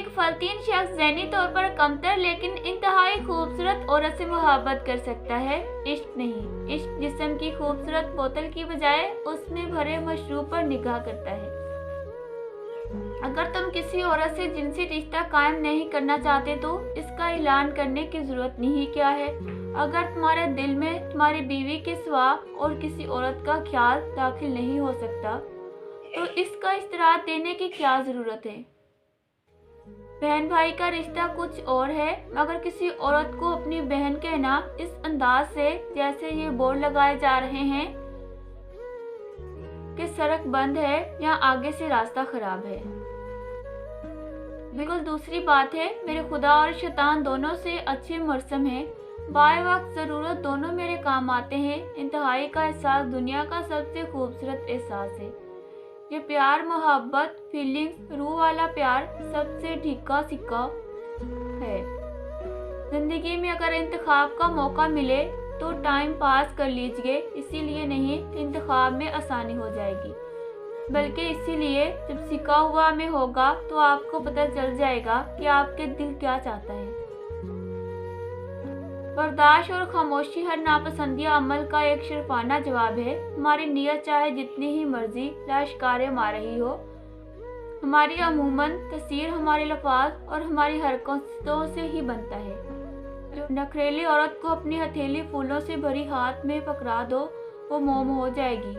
एक फलतीन शख्स ज़हनी तौर पर कमतर लेकिन इंतहाई खूबसूरत औरत से मोहब्बत कर सकता है, इश्क नहीं। इश्क जिस्म की खूबसूरत बोतल की बजाय उसमें भरे मशरूब पर निगाह करता है। अगर तुम किसी औरत से जिनसी रिश्ता कायम नहीं करना चाहते तो इसका ऐलान करने की ज़रूरत नहीं क्या है। अगर तुम्हारे दिल में तुम्हारी बीवी के सिवा और किसी औरत का ख्याल दाखिल नहीं हो सकता तो इसका इस्तरार देने की क्या ज़रूरत है। बहन भाई का रिश्ता कुछ और है, मगर किसी औरत को अपनी बहन कहना इस अंदाज से जैसे ये बोर्ड लगाए जा रहे हैं कि सड़क बंद है या आगे से रास्ता खराब है, बिल्कुल दूसरी बात है। मेरे खुदा और शैतान दोनों से अच्छे मरसम हैं, बाए वक्त ज़रूरत दोनों मेरे काम आते हैं। इंतहाई का एहसास दुनिया का सबसे खूबसूरत एहसास है। ये प्यार, मोहब्बत, फीलिंग्स, रूह वाला प्यार सबसे ढीका सिक्का है। ज़िंदगी में अगर इंतखाब का मौका मिले तो टाइम पास कर लीजिए, इसीलिए नहीं कि इंतखाब में आसानी हो जाएगी, बल्कि इसीलिए जब सिक्का हुआ में होगा तो आपको पता चल जाएगा कि आपके दिल क्या चाहता है। बर्दाश्त और खामोशी हर नापसंदीदा अमल का एक शर्फाना जवाब है। हमारी नीयत चाहे जितनी ही मर्जी लाशकारे मार रही हो, हमारी अमूमन तस्वीर हमारे लफ्ज़ और हमारी हरकतों से ही बनता है। जो नखरेली औरत को अपनी हथेली फूलों से भरी हाथ में पकड़ा दो वो मोम हो जाएगी।